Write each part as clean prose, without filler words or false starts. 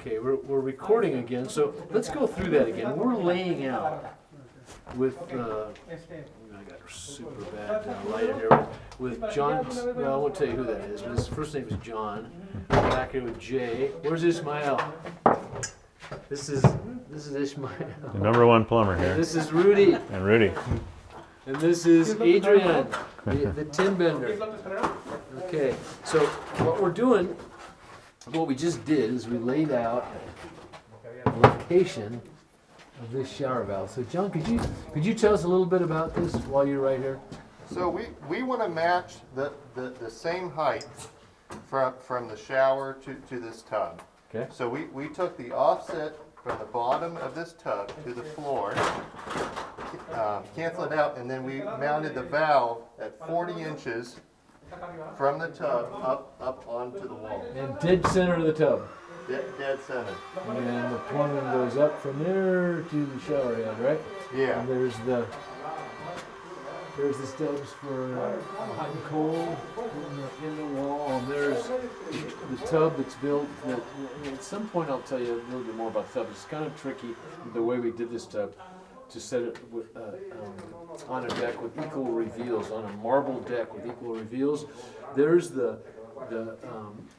Okay, we're recording again, so let's go through that again. We're laying out with, I got super bad light in here, with John, well, I won't tell you who that is, but his first name is John. Back here with Jay. Where's Ismail? This is Ismail. The #1 plumber here. This is Rudy. And Rudy. And this is Adrian, the tin bender. Okay, so what we're doing, what we just did is we laid out the location of this shower valve. So John, could you tell us a little bit about this while you're right here? So we want to match the same height from the shower to this tub. Okay. So we took the offset from the bottom of this tub to the floor, cancel it out, and then we mounted the valve at 40 inches from the tub up onto the wall. And dead center of the tub. Dead center. And the plumbing goes up from there to the shower head, right? Yeah. And there's the stubs for hot and cold in the wall. And there's the tub that's built. That at some point I'll tell you a little bit more about the tub. It's kind of tricky the way we did this tub to set it with, on a deck with equal reveals, on a marble deck with equal reveals. There's the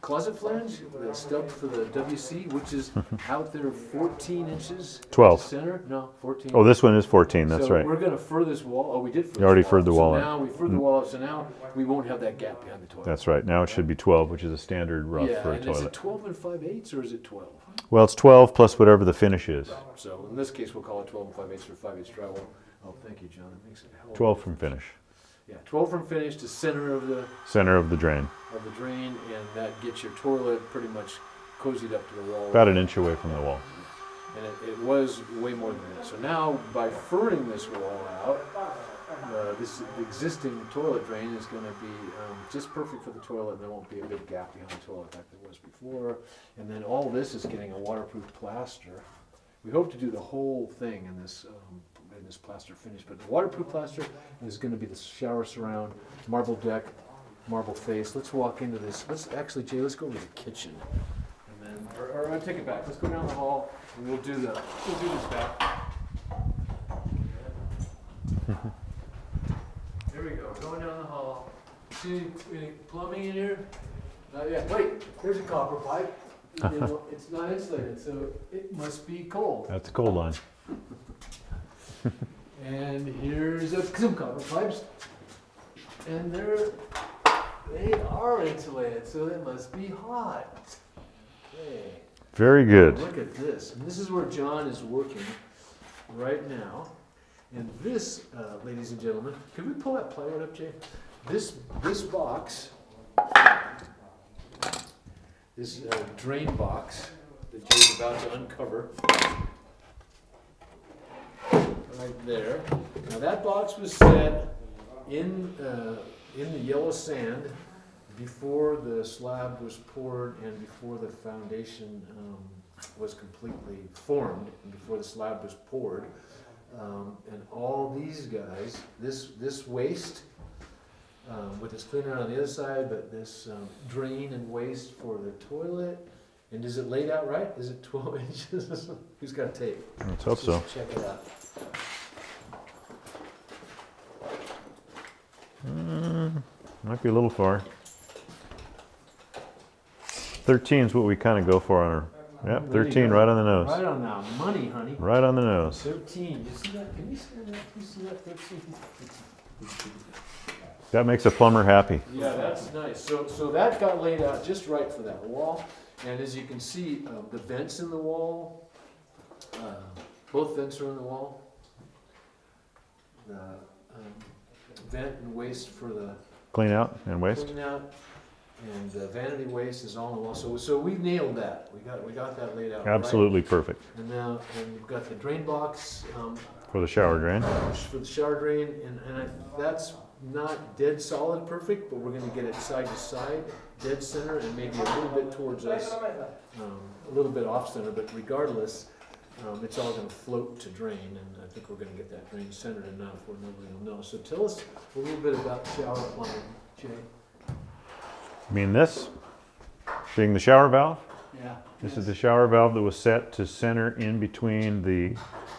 closet flange, the stub for the WC, which is out there 14 inches. 12. Center? No, 14. Oh, this one is 14, that's so right. We're going to fur this wall. Oh, we did fur You already this wall. furred the wall so in. now we furred the wall out, so now we won't have that gap behind the toilet. That's right. Now it should be 12, which is a standard rough yeah, for a and is it toilet. 12 and 5/8 or is it 12? Well, it's 12 plus whatever the finish is. So in this case, we'll call it 12 and 5/8 or 5/8 drywall. Oh, thank you, John. That makes it hell. 12 from finish. Yeah, 12 from finish to center of the Center of the drain. drain, and that gets your toilet pretty much cozied up to the wall. About an inch away from the wall. And it was way more than that. So now, by furring this wall out, this existing toilet drain is going to be just perfect for the toilet, and there won't be a big gap behind the toilet like there was before. And then all this is getting a waterproof plaster. We hope to do the whole thing in this plaster finish, but the waterproof plaster is going to be the shower surround, marble deck, marble face. Let's walk into this. Jay, let's go over to the kitchen, and then, or I take it back. Let's go down the hall, and we'll do this back. Here we go. Going down the hall. See any plumbing in here? Not yet. Wait, there's a copper pipe. It's not insulated, so it must be cold. That's a cold line. And here's some copper pipes, and they are insulated, so they must be hot. Okay. Very good. Look at this. And this is where John is working right now. And this, ladies and gentlemen, can we pull that plywood up, Jay? This box, this drain box that Jay's about to uncover. Right there. Now that box was set in the yellow sand before the slab was poured and before the foundation was completely formed and before the slab was poured. And all these guys, this waste with this cleaner on the other side, but this drain and waste for the toilet. And is it laid out right? Is it 12 inches? Who's got tape? Let's hope so. Check it out. Might be a little far. 13 is what we kind of go for on our. Yep, 13 right on the nose. Right on the money, honey. Right on the nose. 13. You see that? Can you see that? Can you see that? 13. That makes a plumber happy. Yeah, that's nice. So that got laid out just right for that wall. And as you can see, the vents in the wall, both vents are in the wall. The vent and waste for the Clean out and waste. clean out, and the vanity waste is all in the wall. So we nailed that. We got that laid out. Absolutely perfect. Right. And now we've got the drain box For the shower drain. for the shower drain, and that's not dead solid perfect, but we're going to get it side to side, dead center, and maybe a little bit towards us, a little bit off center. But regardless, it's all going to float to drain, and I think we're going to get that drain centered enough where nobody will know. So tell us a little bit about shower plumbing, Jay. You mean this? Being the shower valve? Yeah. This is the shower valve that was set to center in between the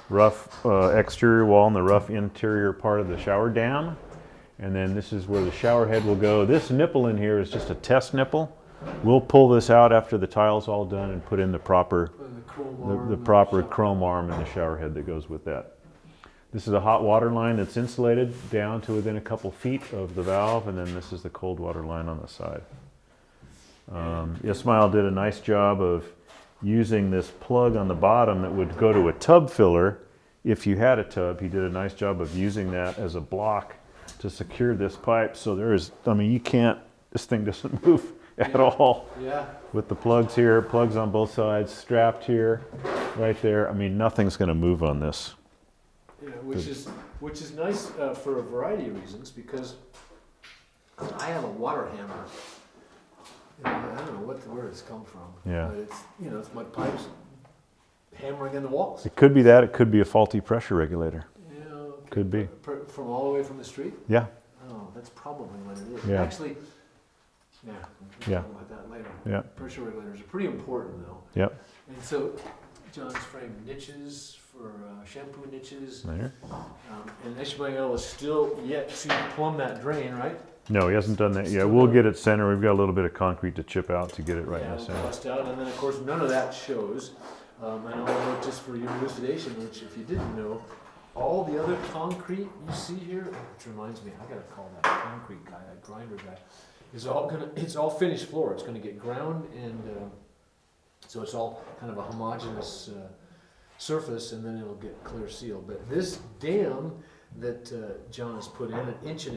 rough exterior wall and the rough interior part of the shower dam. And then this is where the shower head will go. This nipple in here is just a test nipple. We'll pull this out after the tile's all done and put in the proper chrome arm and the shower head that goes with that. This is a hot water line that's insulated down to within a couple feet of the valve, and then this is the cold water line on the side. Ismail did a nice job of using this plug on the bottom that would go to a tub filler if you had a tub. He did a nice job of using that as a block to secure this pipe. So there is, I mean, you can't, this thing doesn't move at all. Yeah. With the plugs here, plugs on both sides, strapped here, right there. I mean, nothing's going to move on this. Yeah, which is nice for a variety of reasons, because I have a water hammer. I don't know where it's come from. Yeah. But it's, you know, it's my pipes hammering in the walls. It could be that. It could be a faulty pressure regulator. Yeah, okay. Could be. From all the way from the street? Yeah. Oh, that's probably what it is. Yeah. Actually, yeah, we'll Yeah. talk about that later. Yeah. Pressure regulators are pretty important, though. Yep. And so, John's framed niches for shampoo niches. There. And Ishmael is still yet to plumb that drain, right? No, he hasn't done that yet. We'll get it centered. We've got a little bit of concrete to chip out to get it right in the We'll center. bust out, and then of course none of that shows. And I'll just for your elucidation, which if you didn't know, all the other concrete you see here, which reminds me, I gotta call that concrete guy, that grinder guy, it's all finished floor. It's gonna get ground, and so it's all kind of a homogeneous surface, and then it'll get clear seal. But this dam that John has put in, 1.5 inches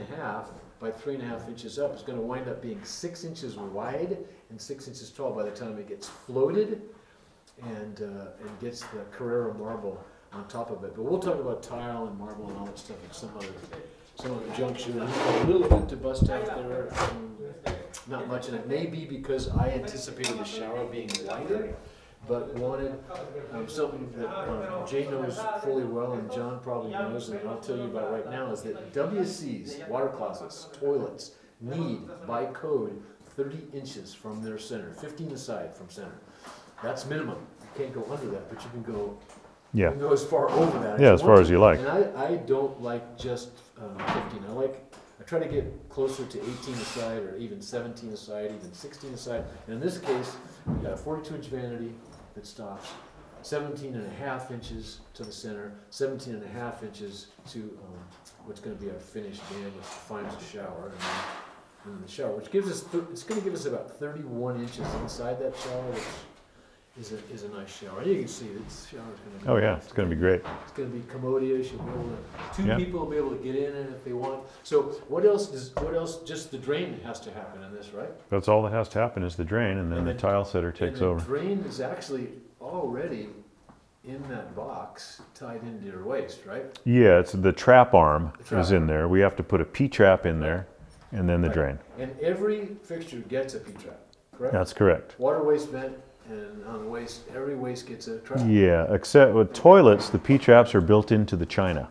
by 3.5 inches up, is going to wind up being 6 inches wide and 6 inches tall by the time it gets floated and gets the Carrera marble on top of it. But we'll talk about tile and marble and all that stuff at some other juncture. There's a little bit to bust out there, not much, and it may be because I anticipated the shower being wider, but wanted something that Jay knows fully well and John probably knows, and I'll tell you about right now, is that WCs, water closets, toilets, need by code 30 inches from their center, 15 aside from center. That's minimum. You can't go under that, but you can go, Yeah. you can go as far over that. Yeah, as far as you like. And I don't like just 15. I try to get closer to 18 aside, or even 17 aside, even 16 aside. And in this case, we got a 42-inch vanity that stops, 17.5 inches to the center, 17.5 inches to what's going to be our finished dam, which defines the shower, and then the shower, which gives us it's going to give us about 31 inches inside that shower, which is a nice shower. And you can see this shower is going to be. Oh yeah, it's going to be great. It's going to be commodious. You'll be able to, Yeah. people will be able to get in it if they want. So what else? Just the drain has to happen in this, right? That's all that has to happen is the drain, and then And the then- tile setter takes over. The drain is actually already in that box, tied into your waste, right? Yeah, it's the trap arm The trap is in arm. there. We have to put a P-trap in there, and then the Right. drain. And every fixture gets a P-trap, correct? That's correct. Water waste vent, and on the waste, every waste gets a trap. Yeah, except with toilets, the P-traps are built into the china.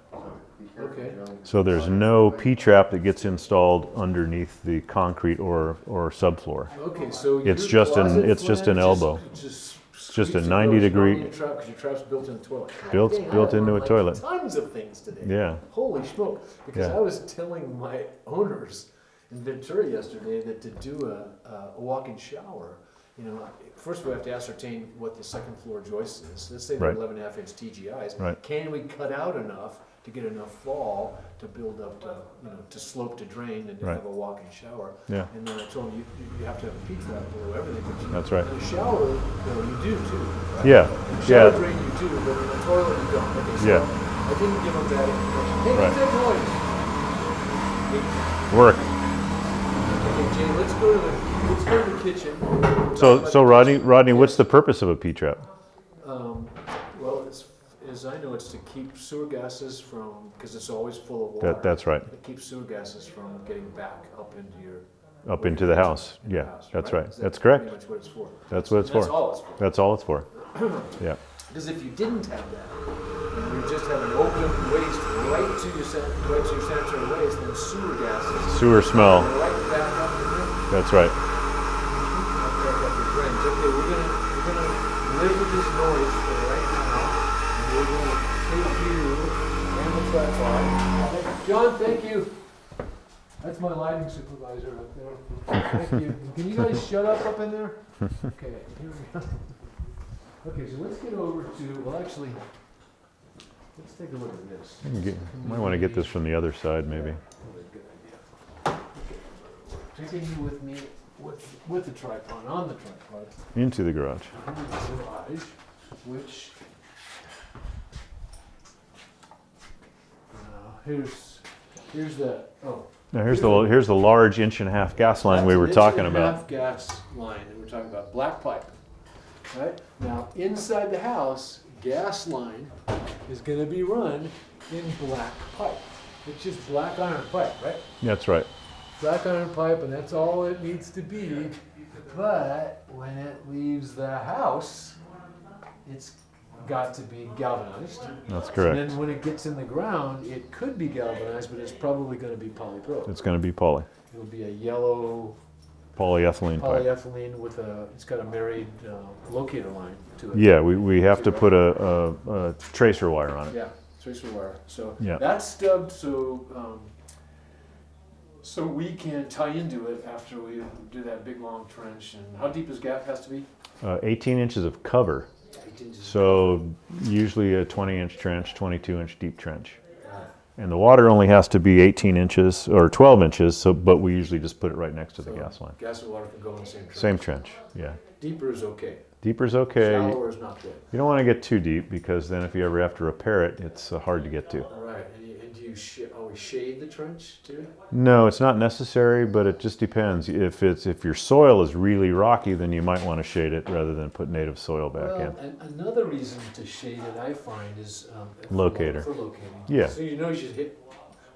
Okay. So there's no P-trap that gets installed underneath the concrete or subfloor. Okay, so It's your just an- closet it's just flange an elbow. Just just a squeaks and 90 goes. You don't degree- need a trap because your trap's built in the toilet. God Built- dang, I built into learned, a toilet. Tons of things today. Yeah. Holy smoke! Because Yeah. I was telling my owners in Ventura yesterday that to do a walk-in shower, you know, first we have to ascertain what the second floor joist is. Let's say they're Right. 11.5-inch TGIs. Right. Can we cut out enough to get enough fall to build up to, to slope to drain and to Right. have a walk-in shower? Yeah. And then I told them you have to have a P-trap below everything. But you, That's right. in a shower, you do too. Right? Yeah, In a shower yeah. drain you do, but in a toilet you don't. Okay, so Yeah. I didn't give them that information. Hey, Right. what's that noise? Work. Okay, Jay, let's go to the kitchen. Talk So about so the Rodney, kitchen. Rodney, what's Yes. the purpose of a P-trap? Well, as I know, it's to keep sewer gases from, because it's always full of water. That's right. It keeps sewer gases from getting back up into your. Up into the house. in the Yeah, house, that's right. Is That's that correct. pretty much what it's for? That's what it's That's for. all it's for. That's all it's for. Yeah. Because if you didn't have that, and you just have an open waste right to your sanitary waste, then sewer gases. Sewer smell. Right back up in there. That's right. Right back up your drains. Okay, we're gonna live with this noise for right now. And we're going to take you and the tripod. John, thank you. That's my lighting supervisor up there. Thank you. Can you guys shut up in there? Okay, here we go. Okay, so let's get over to, well actually, let's take a look at this. Might want to get this from the other side, maybe. Good idea. Taking you with me with the tripod, on the tripod, Into the garage. into the garage, which, here's the, oh. Now here's the large 1.5-inch gas line we were talking about. Gas line that we're talking about, black pipe, right? Now, inside the house, gas line is gonna be run in black pipe. It's just black iron pipe, right? That's right. Black iron pipe, and that's all it needs to be. But when it leaves the house, it's got to be galvanized. That's And correct. then when it gets in the ground, it could be galvanized, but it's probably going to be polypro. It's going to be poly. It'll be a yellow Polyethylene pipe. polyethylene with it's got a married locator line to it. Yeah, we have to put a tracer wire on it. Yeah, tracer wire. So Yeah. that's stubbed so we can tie into it after we do that big long trench. And how deep does gap has to be? 18 inches of cover. 18 inches. So usually a 20-inch trench, 22-inch deep trench. And the water only has to be 18 inches or 12 inches, but we usually just put it right next to the gas line. Gas and water can go in the same trench. Same trench, yeah. Deeper is okay. Deeper's okay. Shallower is not good. You don't want to get too deep because then if you ever have to repair it, it's hard to get to. All right. And do you always shade the trench too? No, it's not necessary, but it just depends. If your soil is really rocky, then you might want to shade it rather than put native soil back in. And another reason to shade it, I find, is Locator. For locating. Yeah. So you know you should hit.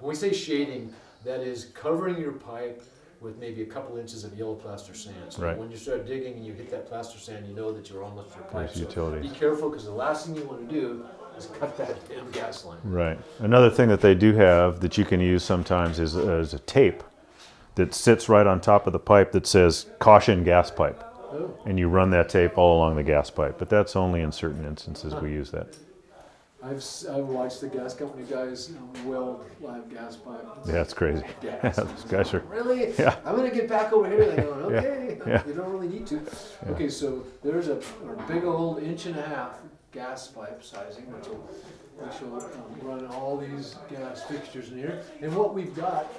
When we say shading, that is covering your pipe with maybe a couple inches of yellow plaster sand. So Right. when you start digging and you hit that plaster sand, you know that you're almost to your pipe. There's utilities. Be careful, because the last thing you want to do is cut that damn gas line. Right. Another thing that they do have that you can use sometimes is a tape that sits right on top of the pipe that says "Caution Gas Pipe," Oh. and you run that tape all along the gas pipe. But that's only in certain instances we use that. I've watched the gas company guys weld live gas pipe. Yeah, that's crazy. Gas. Those guys are. Really? Yeah. I'm gonna get back over here. They're going, Yeah. okay. Yeah. You don't really need to. Okay, so there's a big old 1.5-inch gas pipe sizing, which will run all these gas fixtures in here. And what we've got,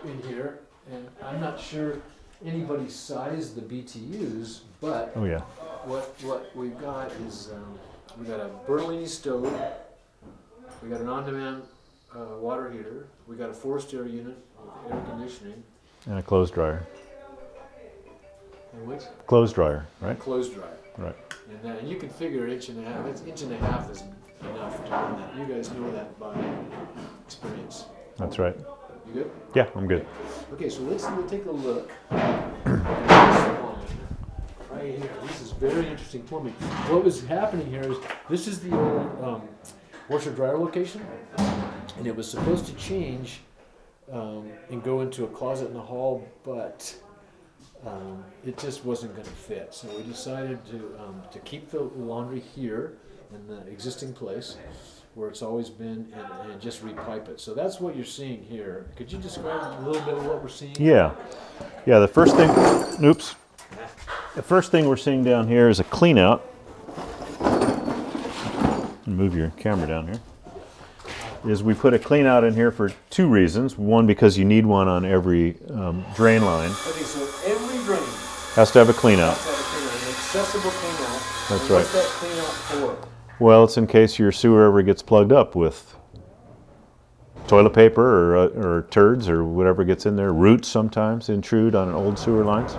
in here, and I'm not sure anybody sized the BTUs, but Oh yeah. what we've got is we got a Bertolini stove, we got an on-demand water heater, we got a forced air unit with air conditioning, And a clothes dryer. and what? Clothes dryer, right? Clothes dryer. Right. And you can figure 1.5 inches. It's 1.5 inches is enough to run that. You guys know that by experience. That's right. You good? Yeah, I'm good. Okay, so let's take a look at this line right here. This is very interesting plumbing. What was happening here is this is the old washer dryer location, and it was supposed to change and go into a closet in the hall, but it just wasn't going to fit. So we decided to keep the laundry here in the existing place where it's always been, and just repipe it. So that's what you're seeing here. Could you describe a little bit of what we're seeing? Yeah. Yeah, the first thing, oops. The first thing we're seeing down here is a clean out. Move your camera down here. Is we put a clean out in here for two reasons. One, because you need one on every drain line. Okay, so every drain Has to have a clean out. has to have a clean out, an accessible clean out. That's And right. What's that clean out for? Well, it's in case your sewer ever gets plugged up with toilet paper or turds or whatever gets in there. Roots sometimes intrude on old sewer lines.